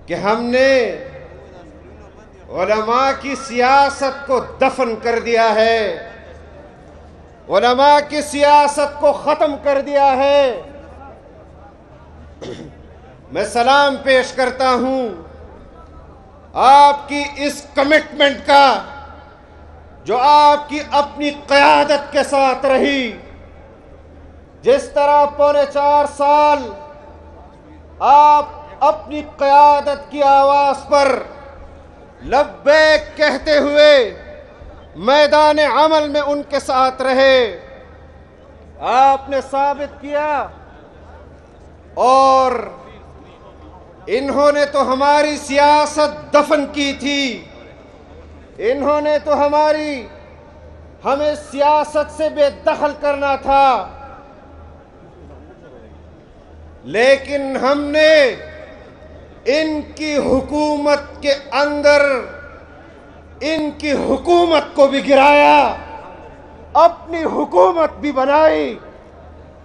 کہ ہم نے علماء کی سیاست کو دفن کر دیا ہے، علماء کی سیاست کو ختم کر دیا ہے۔ میں سلام پیش کرتا ہوں آپ کی اس کمٹمنٹ کا جو آپ کی اپنی قیادت کے ساتھ رہی۔ جس طرح پونے 4 سال آپ اپنی قیادت کی آواز پر لبیک کہتے ہوئے میدان عمل میں ان کے ساتھ رہے، آپ نے ثابت کیا، اور انہوں نے تو ہماری سیاست دفن کی تھی، انہوں نے تو ہمیں سیاست سے بے دخل کرنا تھا، لیکن ہم نے ان کی حکومت کے اندر ان کی حکومت کو بھی گرایا، اپنی حکومت بھی بنائی،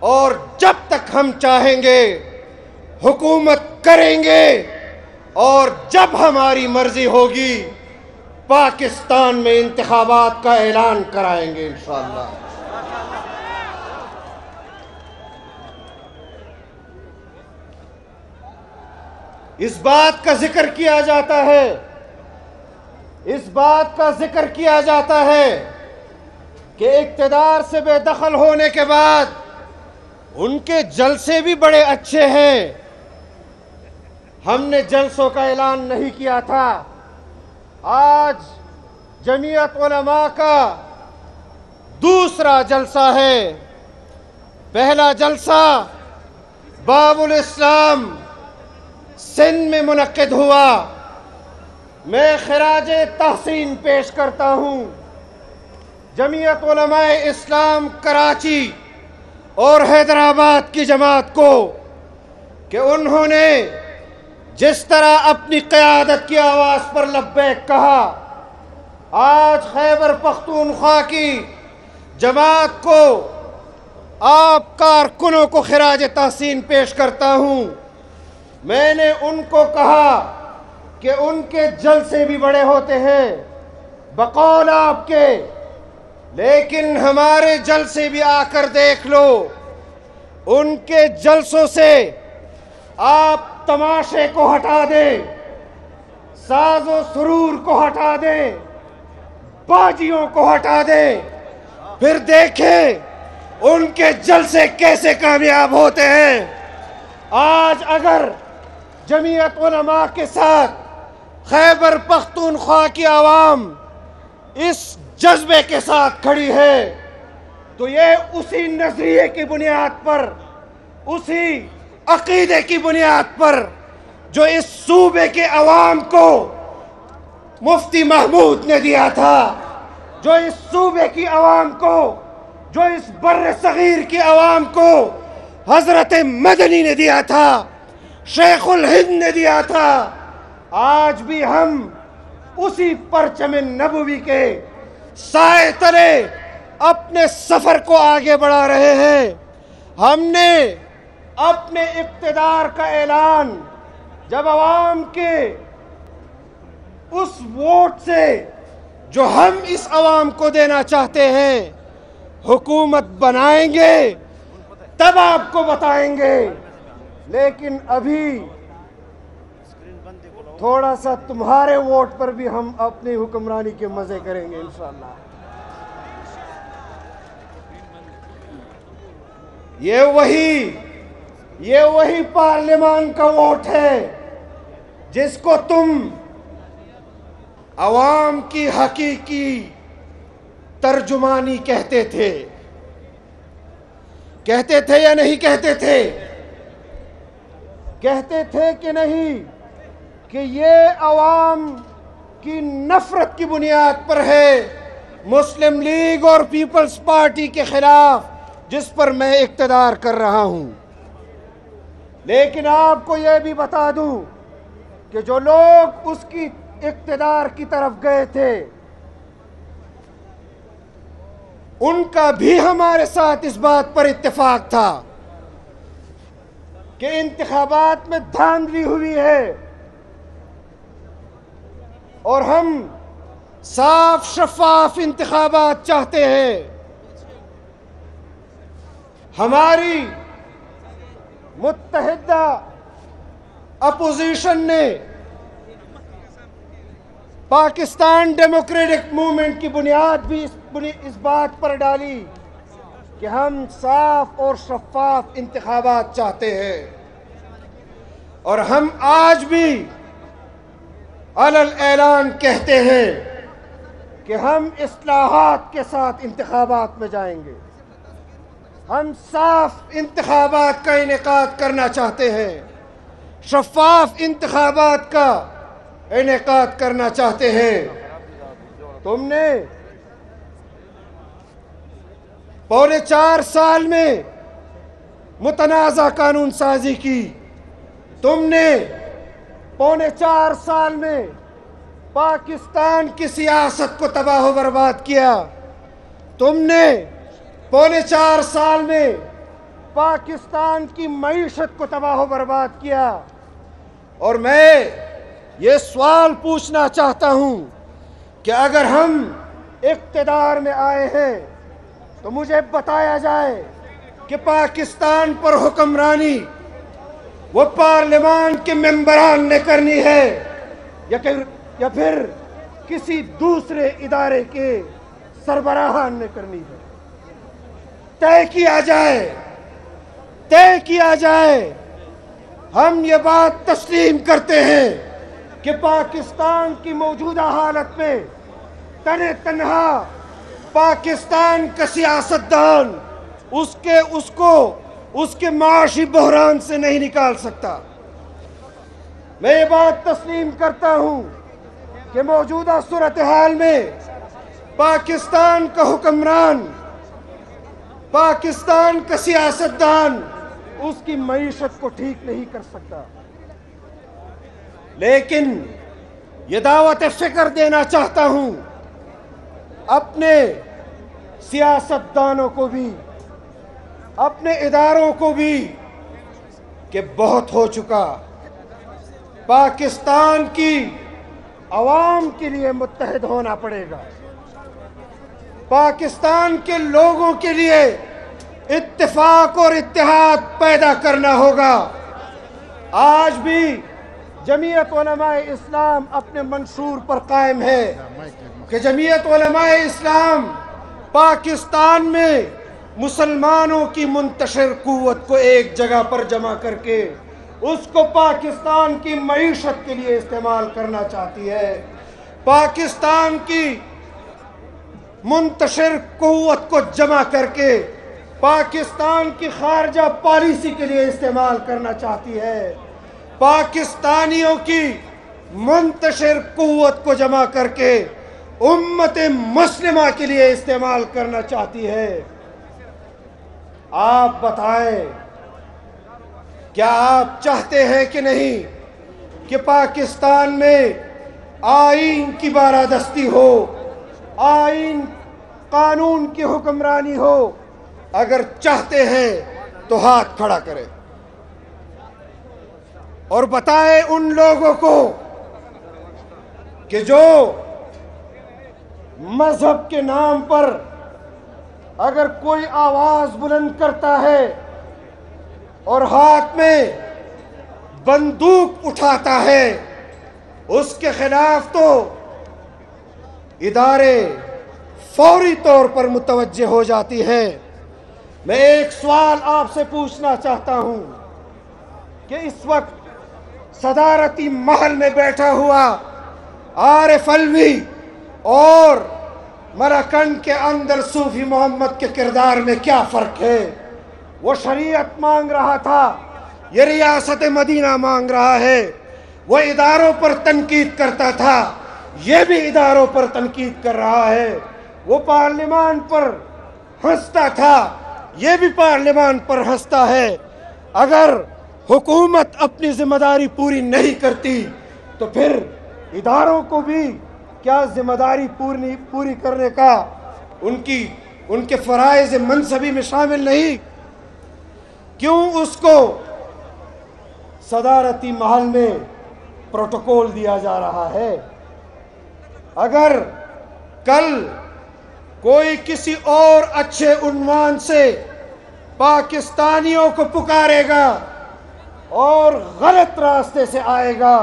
اور جب تک ہم چاہیں گے حکومت کریں گے، اور جب ہماری مرضی ہوگی پاکستان میں انتخابات کا اعلان کرائیں گے انشاءاللہ۔ اس بات کا ذکر کیا جاتا ہے، اس بات کا ذکر کیا جاتا ہے کہ اقتدار سے بے دخل ہونے کے بعد ان کے جلسے بھی بڑے اچھے ہیں۔ ہم نے جلسوں کا اعلان نہیں کیا تھا، آج جمعیت علماء کا دوسرا جلسہ ہے۔ پہلا جلسہ باب الاسلام سندھ میں منعقد ہوا۔ میں خراج تحسین پیش کرتا ہوں جمعیت علماء اسلام کراچی اور حیدرآباد کی جماعت کو کہ انہوں نے جس طرح اپنی قیادت کی آواز پر لبیک کہا، آج خیبر پختونخوا کی جماعت کو، آپ کارکنوں کو خراج تحسین پیش کرتا ہوں۔ میں نے ان کو کہا کہ ان کے جلسے بھی بڑے ہوتے ہیں بقول آپ کے، لیکن ہمارے جلسے بھی آ کر دیکھ لو۔ ان کے جلسوں سے آپ تماشے کو ہٹا دیں، ساز و سرور کو ہٹا دیں، باجیوں کو ہٹا دیں، پھر دیکھیں ان کے جلسے کیسے کامیاب ہوتے ہیں۔ آج اگر جمعیت علماء کے ساتھ خیبر پختونخوا کی عوام اس جذبے کے ساتھ کھڑی ہے تو یہ اسی نظریے کی بنیاد پر، اسی عقیدے کی بنیاد پر جو اس صوبے کے عوام کو مفتی محمود نے دیا تھا، جو اس صوبے کی عوام کو، جو اس بر صغیر کی عوام کو حضرت مدنی نے دیا تھا، شیخ الہند نے دیا تھا، آج بھی ہم اسی پرچم نبوی کے سائے تلے اپنے سفر کو آگے بڑھا رہے ہیں۔ ہم نے اپنے اقتدار کا اعلان جب عوام کے اس ووٹ سے جو ہم اس عوام کو دینا چاہتے ہیں حکومت بنائیں گے تب آپ کو بتائیں گے، لیکن ابھی تھوڑا سا تمہارے ووٹ پر بھی ہم اپنی حکمرانی کے مزے کریں گے انشاءاللہ۔ یہ وہی پارلیمان کا ووٹ ہے جس کو تم عوام کی حقیقی ترجمانی کہتے تھے یا نہیں کہتے تھے؟ کہتے تھے کہ نہیں کہ یہ عوام کی نفرت کی بنیاد پر ہے مسلم لیگ اور پیپلز پارٹی کے خلاف جس پر میں اقتدار کر رہا ہوں۔ لیکن آپ کو یہ بھی بتا دوں کہ جو لوگ اس کی اقتدار کی طرف گئے تھے ان کا بھی ہمارے ساتھ اس بات پر اتفاق تھا کہ انتخابات میں دھاندلی ہوئی ہے، اور ہم صاف شفاف انتخابات چاہتے ہیں۔ ہماری متحدہ اپوزیشن نے پاکستان ڈیموکریٹک موومنٹ کی بنیاد بھی اس بات پر ڈالی کہ ہم صاف اور شفاف انتخابات چاہتے ہیں، اور ہم آج بھی علی الاعلان کہتے ہیں کہ ہم اصلاحات کے ساتھ انتخابات میں جائیں گے۔ ہم صاف انتخابات کا انعقاد کرنا چاہتے ہیں، شفاف انتخابات کا انعقاد کرنا چاہتے ہیں۔ تم نے پونے 4 سال میں متنازع قانون سازی کی، تم نے پونے 4 سال میں پاکستان کی سیاست کو تباہ و برباد کیا، تم نے پونے 4 سال میں پاکستان کی معیشت کو تباہ و برباد کیا۔ اور میں یہ سوال پوچھنا چاہتا ہوں کہ اگر ہم اقتدار میں آئے ہیں تو مجھے بتایا جائے کہ پاکستان پر حکمرانی وہ پارلیمان کے ممبران نے کرنی ہے یا پھر کسی دوسرے ادارے کے سربراہان نے کرنی ہے۔ طے کیا جائے۔ ہم یہ بات تسلیم کرتے ہیں کہ پاکستان کی موجودہ حالت میں تنہا پاکستان کا سیاستدان اس کے معاشی بحران سے نہیں نکال سکتا۔ میں یہ بات تسلیم کرتا ہوں کہ موجودہ صورتحال میں پاکستان کا حکمران، پاکستان کا سیاستدان اس کی معیشت کو ٹھیک نہیں کر سکتا، لیکن یہ دعوت فکر دینا چاہتا ہوں اپنے سیاستدانوں کو بھی، اپنے اداروں کو بھی، کہ بہت ہو چکا۔ پاکستان کی عوام کے لیے متحد ہونا پڑے گا، پاکستان کے لوگوں کے لیے اتفاق اور اتحاد پیدا کرنا ہوگا۔ آج بھی جمعیت علماء اسلام اپنے منشور پر قائم ہے کہ جمعیت علماء اسلام پاکستان میں مسلمانوں کی منتشر قوت کو ایک جگہ پر جمع کر کے اس کو پاکستان کی معیشت کے لیے استعمال کرنا چاہتی ہے، پاکستان کی منتشر قوت کو جمع کر کے پاکستان کی خارجہ پالیسی کے لیے استعمال کرنا چاہتی ہے، پاکستانیوں کی منتشر قوت کو جمع کر کے امت مسلمہ کے لیے استعمال کرنا چاہتی ہے۔ آپ بتائیں، کیا آپ چاہتے ہیں کہ نہیں کہ پاکستان میں آئین کی بالادستی ہو، آئین قانون کی حکمرانی ہو؟ اگر چاہتے ہیں تو ہاتھ کھڑا کریں اور بتائیں ان لوگوں کو کہ جو مذہب کے نام پر اگر کوئی آواز بلند کرتا ہے اور ہاتھ میں بندوق اٹھاتا ہے، اس کے خلاف تو ادارے فوری طور پر متوجہ ہو جاتی ہیں۔ میں ایک سوال آپ سے پوچھنا چاہتا ہوں کہ اس وقت صدارتی محل میں بیٹھا ہوا عارف علوی اور مراکنڈ کے اندر صوفی محمد کے کردار میں کیا فرق ہے؟ وہ شریعت مانگ رہا تھا، یہ ریاست مدینہ مانگ رہا ہے، وہ اداروں پر تنقید کرتا تھا، یہ بھی اداروں پر تنقید کر رہا ہے، وہ پارلیمان پر ہنستا تھا، یہ بھی پارلیمان پر ہنستا ہے۔ اگر حکومت اپنی ذمہ داری پوری نہیں کرتی تو پھر اداروں کو بھی کیا ذمہ داری پوری کرنے کا ان کے فرائض منصبی میں شامل نہیں؟ کیوں اس کو صدارتی محل میں پروٹوکول دیا جا رہا ہے؟ اگر کل کوئی کسی اور اچھے عنوان سے پاکستانیوں کو پکارے گا اور غلط راستے سے آئے گا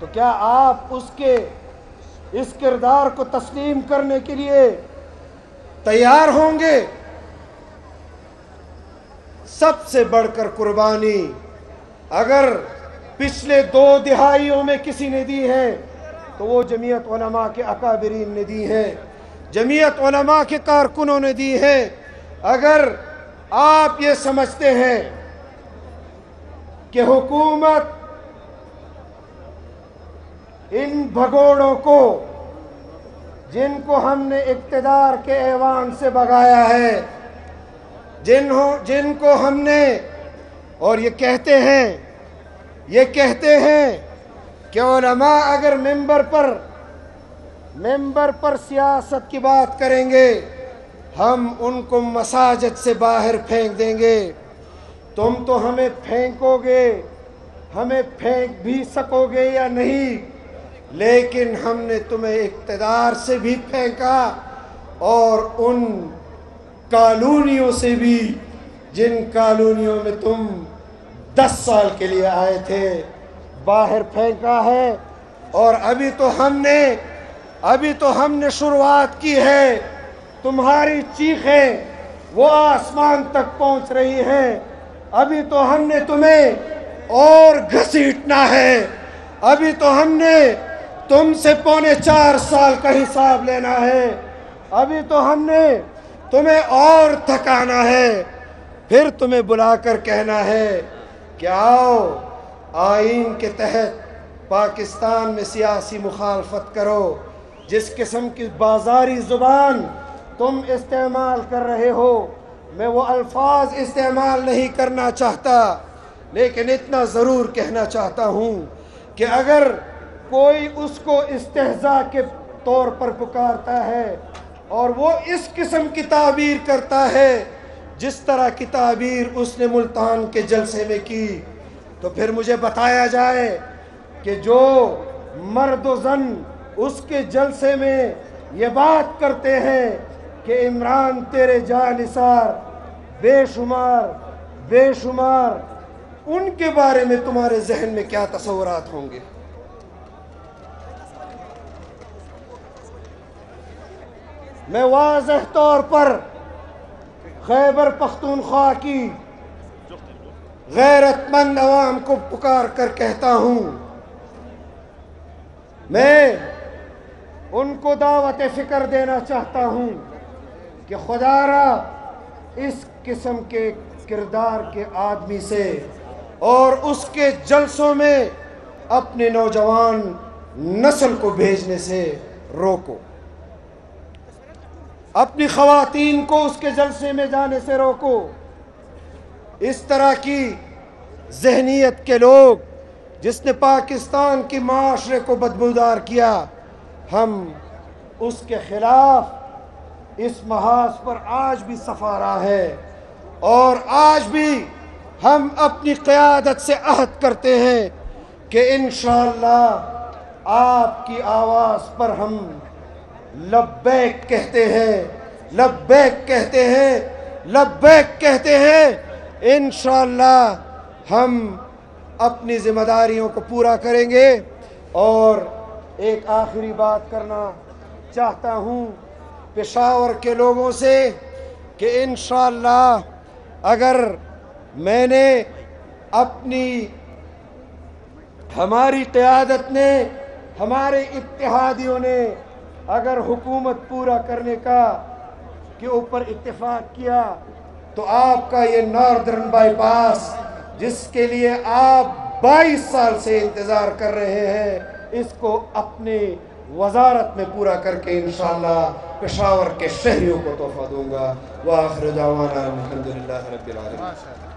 تو کیا آپ اس کردار کو تسلیم کرنے کے لیے تیار ہوں گے؟ سب سے بڑھ کر قربانی اگر پچھلے 2 دہائیوں میں کسی نے دی ہے تو وہ جمعیت علماء کے اکابرین نے دی ہے، جمعیت علماء کے کارکنوں نے دی ہے۔ اگر آپ یہ سمجھتے ہیں کہ حکومت ان بھگوڑوں کو جن کو ہم نے اقتدار کے ایوان سے بھگایا ہے، جن کو ہم نے، اور یہ کہتے ہیں کہ علماء اگر ممبر پر سیاست کی بات کریں گے ہم ان کو مساجد سے باہر پھینک دیں گے۔ تم تو ہمیں پھینکو گے، ہمیں پھینک بھی سکو گے یا نہیں، لیکن ہم نے تمہیں اقتدار سے بھی پھینکا اور ان کالونیوں سے بھی جن کالونیوں میں تم 10 سال کے لیے آئے تھے باہر پھینکا ہے۔ اور ابھی تو ہم نے شروعات کی ہے، تمہاری چیخیں وہ آسمان تک پہنچ رہی ہیں، ابھی تو ہم نے تمہیں اور گھسیٹنا ہے، ابھی تو ہم نے تم سے 3.25 سال کا حساب لینا ہے، ابھی تو ہم نے تمہیں اور تھکانا ہے، پھر تمہیں بلا کر کہنا ہے کہ آؤ آئین کے تحت پاکستان میں سیاسی مخالفت کرو۔ جس قسم کی بازاری زبان تم استعمال کر رہے ہو، میں وہ الفاظ استعمال نہیں کرنا چاہتا، لیکن اتنا ضرور کہنا چاہتا ہوں کہ اگر کوئی اس کو استہزاء کے طور پر پکارتا ہے اور وہ اس قسم کی تعبیر کرتا ہے جس طرح کی تعبیر اس نے ملتان کے جلسے میں کی، تو پھر مجھے بتایا جائے کہ جو مرد و زن اس کے جلسے میں یہ بات کرتے ہیں کہ عمران تیرے جانثار بے شمار، ان کے بارے میں تمہارے ذہن میں کیا تصورات ہوں گے؟ میں واضح طور پر خیبر پختونخوا کی غیرت مند عوام کو پکار کر کہتا ہوں، میں ان کو دعوت فکر دینا چاہتا ہوں کہ خدا را اس قسم کے کردار کے آدمی سے اور اس کے جلسوں میں اپنے نوجوان نسل کو بھیجنے سے روکو، اپنی خواتین کو اس کے جلسے میں جانے سے روکو۔ اس طرح کی ذہنیت کے لوگ جس نے پاکستان کی معاشرے کو بدبودار کیا، ہم اس کے خلاف اس محاذ پر آج بھی صفارہ ہے، اور آج بھی ہم اپنی قیادت سے عہد کرتے ہیں کہ انشاءاللہ آپ کی آواز پر ہم لبیک کہتے ہیں، لبیک کہتے ہیں، لبیک کہتے ہیں۔ انشاءاللہ ہم اپنی ذمہ داریوں کو پورا کریں گے۔ اور ایک آخری بات کرنا چاہتا ہوں پشاور کے لوگوں سے کہ انشاءاللہ اگر میں نے ہماری قیادت نے، ہمارے اتحادیوں نے اگر حکومت پورا کرنے کے اوپر اتفاق کیا تو آپ کا یہ ناردرن بائی پاس جس کے لیے آپ 22 سال سے انتظار کر رہے ہیں، اس کو اپنی وزارت میں پورا کر کے انشاءاللہ پشاور کے شہریوں کو تحفہ دوں گا۔ وآخر دعوانا الحمدللہ رب العالمین۔